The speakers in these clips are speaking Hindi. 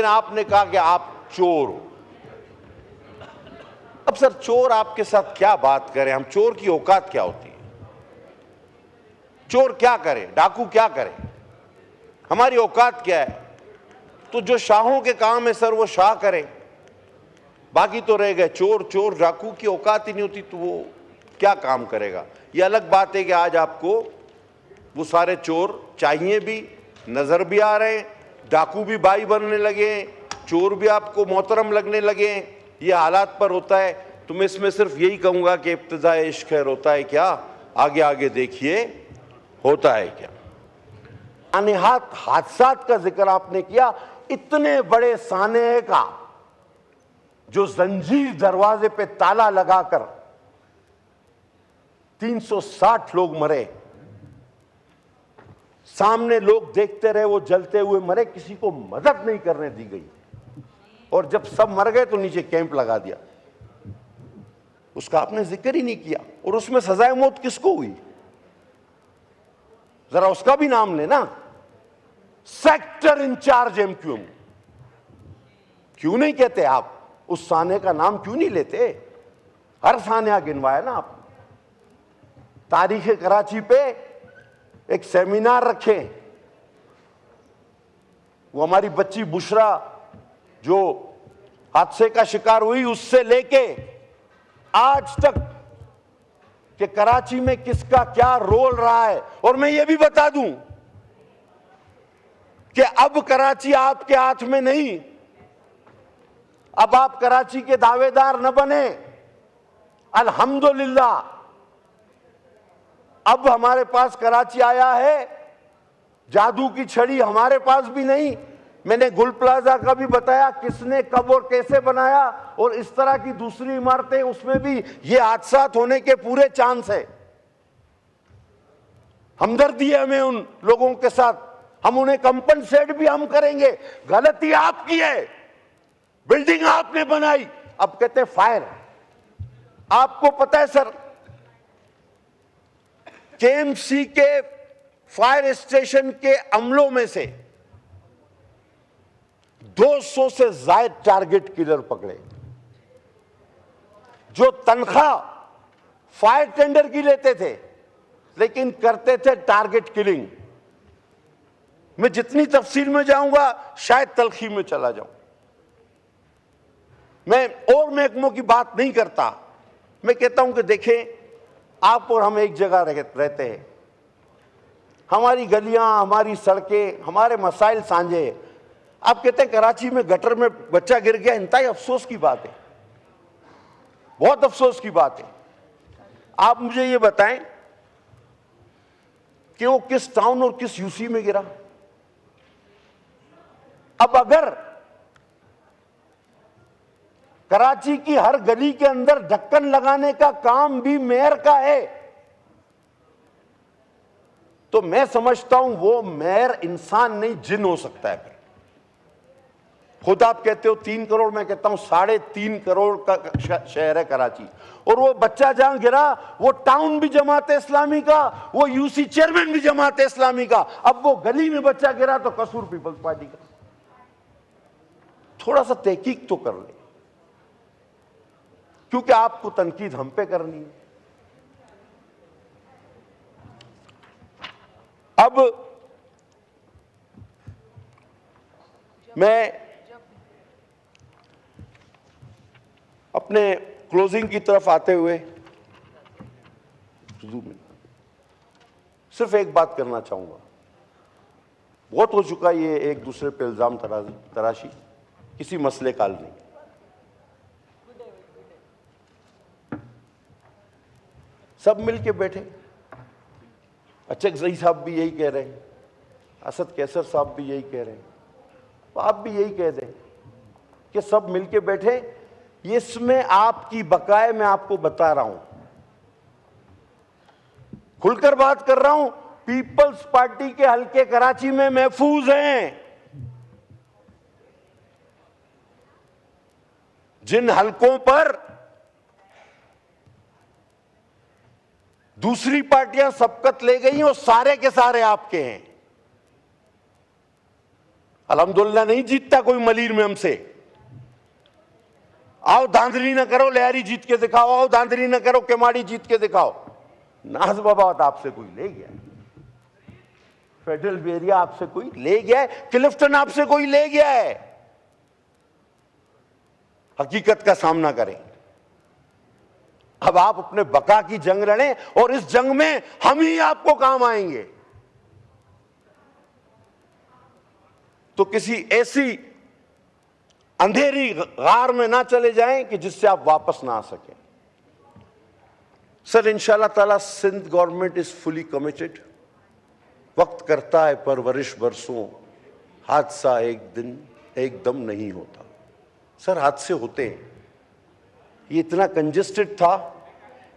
लेकिन आपने कहा कि आप चोर हो। अब सर चोर आपके साथ क्या बात करें, हम चोर की औकात क्या होती है? चोर क्या करे, डाकू क्या करे, हमारी औकात क्या है? तो जो शाहों के काम है सर वो शाह करे, बाकी तो रह गए चोर। चोर डाकू की औकात ही नहीं होती तो वो क्या काम करेगा? ये अलग बात है कि आज आपको वो सारे चोर चाहिए भी, नजर भी आ रहे हैं, डाकू भी भाई बनने लगे हैं, चोर भी आपको मोहतरम लगने लगे हैं। ये हालात पर होता है। तो मैं इसमें सिर्फ यही कहूंगा कि इब्तिदा इश्क खैर होता है क्या, आगे आगे देखिए होता है क्या। अनहात हादसात का जिक्र आपने किया, इतने बड़े साने का जो जंजीर दरवाजे पे ताला लगाकर 360 लोग मरे, सामने लोग देखते रहे वो जलते हुए मरे, किसी को मदद नहीं करने दी गई, और जब सब मर गए तो नीचे कैंप लगा दिया, उसका आपने जिक्र ही नहीं किया। और उसमें सजाए मौत किसको हुई, जरा उसका भी नाम लेना। सेक्टर इंचार्ज एमक्यूएम, क्यों नहीं कहते आप? उस साने का नाम क्यों नहीं लेते? हर सान्या गिनवाया ना आप। तारीख कराची पे एक सेमिनार रखे, वो हमारी बच्ची बुशरा जो हादसे का शिकार हुई उससे लेके आज तक कि कराची में किसका क्या रोल रहा है। और मैं ये भी बता दूं कि अब कराची आपके हाथ में नहीं, अब आप कराची के दावेदार न बने। अल्हम्दुलिल्लाह अब हमारे पास कराची आया है, जादू की छड़ी हमारे पास भी नहीं। मैंने गुल प्लाजा का भी बताया किसने कब और कैसे बनाया, और इस तरह की दूसरी इमारतें, उसमें भी ये हादसात होने के पूरे चांस है। हमदर्दी है हमें उन लोगों के साथ, हम उन्हें कंपनसेट भी हम करेंगे। गलती आपकी है, बिल्डिंग आपने बनाई, अब कहते फायर। आपको पता है सर, केएमसी के फायर स्टेशन के अमलों में से 200 से ज्यादा टारगेट किलर पकड़े, जो तनख्वाह फायर टेंडर की लेते थे लेकिन करते थे टारगेट किलिंग। मैं जितनी तफसील में जाऊंगा शायद तलखी में चला जाऊं। मैं और महकमों की बात नहीं करता, मैं कहता हूं कि देखें आप और हम एक जगह रहते हैं, हमारी गलियां, हमारी सड़कें, हमारे मसाइल साझे हैं। आप कहते हैं कराची में गटर में बच्चा गिर गया, इंतहाई अफसोस की बात है, बहुत अफसोस की बात है। आप मुझे ये बताएं कि वो किस टाउन और किस यूसी में गिरा। अब अगर कराची की हर गली के अंदर ढक्कन लगाने का काम भी मेयर का है, तो मैं समझता हूं वो मेयर इंसान नहीं जिन हो सकता है। खुद आप कहते हो 3 करोड़, मैं कहता हूं 3.5 करोड़ का शहर है कराची, और वो बच्चा जहां गिरा वो टाउन भी जमात इस्लामी का, वो यूसी चेयरमैन भी जमात इस्लामी का। अब वो गली में बच्चा गिरा तो कसूर पीपल्स पार्टी का। थोड़ा सा तहकीक तो कर ले, क्योंकि आपको तनकीद हम पे करनी है। अब मैं अपने क्लोजिंग की तरफ आते हुए सिर्फ एक बात करना चाहूंगा। बहुत हो चुका ये एक दूसरे पे इल्जाम तराशी, किसी मसले का हल नहीं। सब मिलके बैठे, अचक ज़ई साहब भी यही कह रहे हैं, असद कैसर साहब भी यही कह रहे हैं, तो आप भी यही कह दें कि सब मिलके बैठे। इसमें आपकी बकाए मैं आपको बता रहा हूं, खुलकर बात कर रहा हूं, पीपल्स पार्टी के हलके कराची में महफूज हैं। जिन हलकों पर दूसरी पार्टियां सबकत ले गई वो सारे के सारे आपके हैं। अल्हम्दुलिल्लाह नहीं जीतता कोई मलीर में हमसे। आओ धांधली ना करो, लहरी जीत के दिखाओ, आओ धांधली ना करो, केमाड़ी जीत के दिखाओ। नाज़बाबाद आपसे कोई ले गया, फेडरल एरिया आपसे कोई ले गया है, क्लिफ्टन आपसे कोई ले गया है। हकीकत का सामना करें। अब आप अपने बका की जंग लड़ें और इस जंग में हम ही आपको काम आएंगे। तो किसी ऐसी अंधेरी गार में ना चले जाएं कि जिससे आप वापस ना आ सकें। सर, इंशाल्लाह ताला Sindh government is fully committed. वक्त करता है परवरिश बरसों, हादसा एक दिन एकदम नहीं होता। सर, हादसे होते हैं। ये इतना कंजेस्टेड था,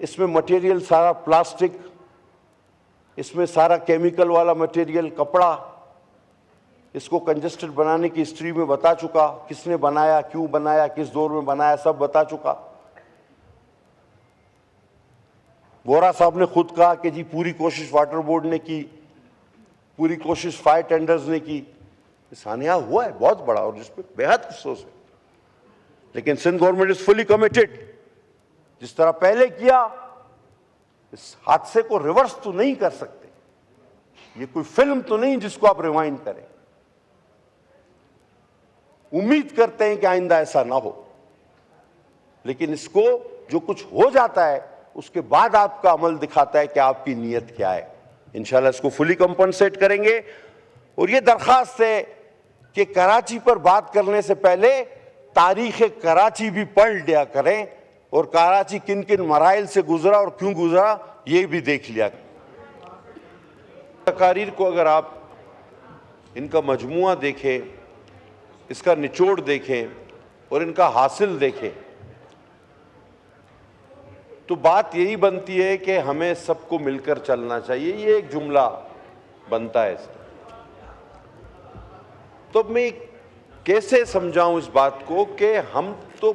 इसमें मटेरियल सारा प्लास्टिक, इसमें सारा केमिकल वाला मटेरियल, कपड़ा। इसको कंजेस्टेड बनाने की हिस्ट्री में बता चुका, किसने बनाया, क्यों बनाया, किस दौर में बनाया, सब बता चुका। वोरा साहब ने खुद कहा कि जी पूरी कोशिश वाटर बोर्ड ने की, पूरी कोशिश फायर टेंडर्स ने की। सानिया हुआ है बहुत बड़ा और जिस पे बेहद अफसोस है। लेकिन Sindh government is fully committed. जिस तरह पहले किया, इस हादसे को रिवर्स तो नहीं कर सकते। ये कोई फिल्म तो नहीं जिसको आप रिवाइंड करें। उम्मीद करते हैं कि आइंदा ऐसा ना हो, लेकिन इसको जो कुछ हो जाता है उसके बाद आपका अमल दिखाता है कि आपकी नीयत क्या है। इंशाल्लाह इसको फुली कंपनसेट करेंगे। और ये दरखास्त है कि कराची पर बात करने से पहले तारीख कराची भी पढ़ लिया करें और कराची किन किन मराइल से गुजरा और क्यों गुजरा ये भी देख लिया। तकारीर को अगर आप इनका मजमुआ देखें, इसका निचोड़ देखें और इनका हासिल देखें, तो बात यही बनती है कि हमें सबको मिलकर चलना चाहिए। ये एक जुमला बनता है इसका। तो मैं कैसे समझाऊं इस बात को कि हम तो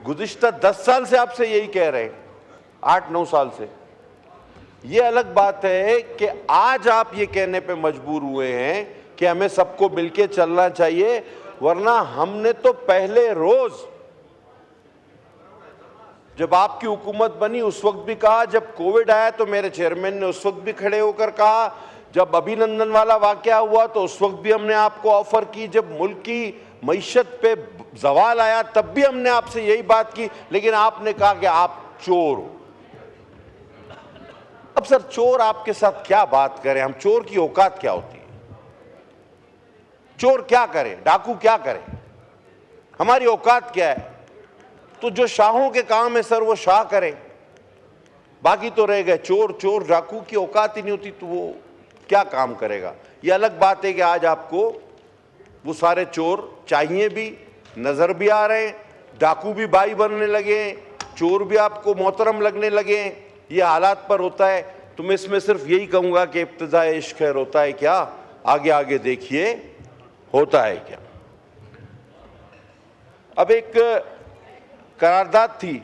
गुज़िश्ता 10 साल से आपसे यही कह रहे हैं, 8-9 साल से। ये अलग बात है कि आज आप ये कहने पे मजबूर हुए हैं कि हमें सबको मिलके चलना चाहिए, वरना हमने तो पहले रोज जब आपकी हुकूमत बनी उस वक्त भी कहा, जब कोविड आया तो मेरे चेयरमैन ने उस वक्त भी खड़े होकर कहा, जब अभिनंदन वाला वाकया हुआ तो उस वक्त भी हमने आपको ऑफर की, जब मुल्क की मईशत पे जवाल आया तब भी हमने आपसे यही बात की, लेकिन आपने कहा कि आप चोर हो। अब सर, चोर आपके साथ क्या बात करें हम? चोर की औकात क्या होती है? चोर क्या करे, डाकू क्या करे? हमारी औकात क्या है? तो जो शाहों के काम है सर वो शाह करे, बाकी तो रह गए चोर। चोर डाकू की औकात ही नहीं होती तो वो क्या काम करेगा? ये अलग बात है कि आज आपको वो सारे चोर चाहिए भी, नजर भी आ रहे हैं, डाकू भी भाई बनने लगे, चोर भी आपको मोहतरम लगने लगे। ये हालात पर होता है। तो मैं इसमें सिर्फ यही कहूंगा कि इब्तिदाए इश्क खैर होता है क्या, आगे आगे देखिए होता है क्या। अब एक करारदाद थी,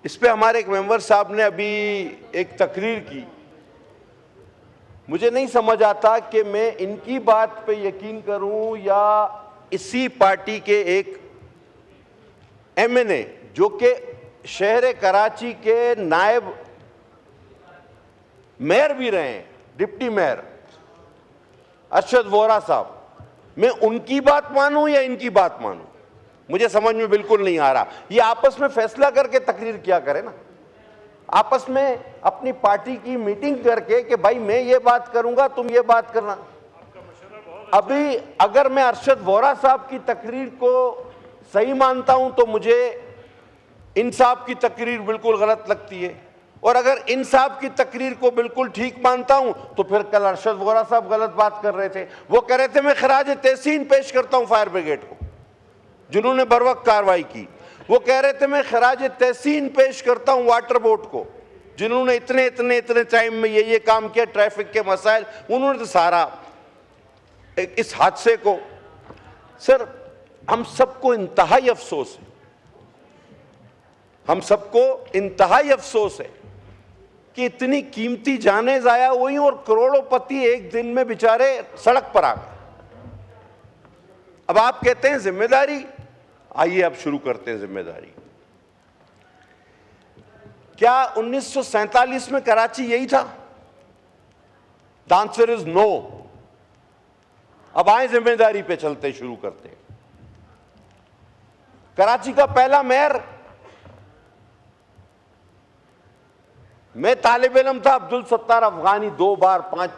इस पे हमारे एक मेंबर साहब ने अभी एक तकरीर की। मुझे नहीं समझ आता कि मैं इनकी बात पे यकीन करूं या इसी पार्टी के एक एमएनए जो कि शहर कराची के नायब मेयर भी रहे हैं, डिप्टी मेयर अरशद वोरा साहब, मैं उनकी बात मानूं या इनकी बात मानूं? मुझे समझ में बिल्कुल नहीं आ रहा। ये आपस में फैसला करके तकरीर किया करे ना, आपस में अपनी पार्टी की मीटिंग करके कि भाई मैं ये बात करूंगा, तुम ये बात करना। अभी अगर मैं अरशद वोरा साहब की तकरीर को सही मानता हूं तो मुझे इन साहब की तकरीर बिल्कुल गलत लगती है, और अगर इन साहब की तकरीर को बिल्कुल ठीक मानता हूं तो फिर कल अरशद वोरा साहब गलत बात कर रहे थे। वो कह रहे थे मैं खराज तहसीन पेश करता हूं फायर ब्रिगेड को जिन्होंने बर वक्त कार्रवाई की। वो कह रहे थे मैं खराज तहसीन पेश करता हूं वाटर बोर्ड को जिन्होंने इतने इतने इतने टाइम में ये काम किया, ट्रैफिक के मसाइल, उन्होंने तो सारा इस हादसे को। सर, हम सबको इंतहाई अफसोस है, हम सबको इंतहाई अफसोस है कि इतनी कीमती जानें जाया हुई और करोड़ोंपति एक दिन में बेचारे सड़क पर आ गए। अब आप कहते हैं जिम्मेदारी, आइए अब शुरू करते हैं जिम्मेदारी। क्या 1947 में कराची यही था? The answer is no. अब आए जिम्मेदारी पे चलते, शुरू करते हैं। कराची का पहला मेयर, मैं तालिब इल्म था, अब्दुल सत्तार अफगानी 2 बार 5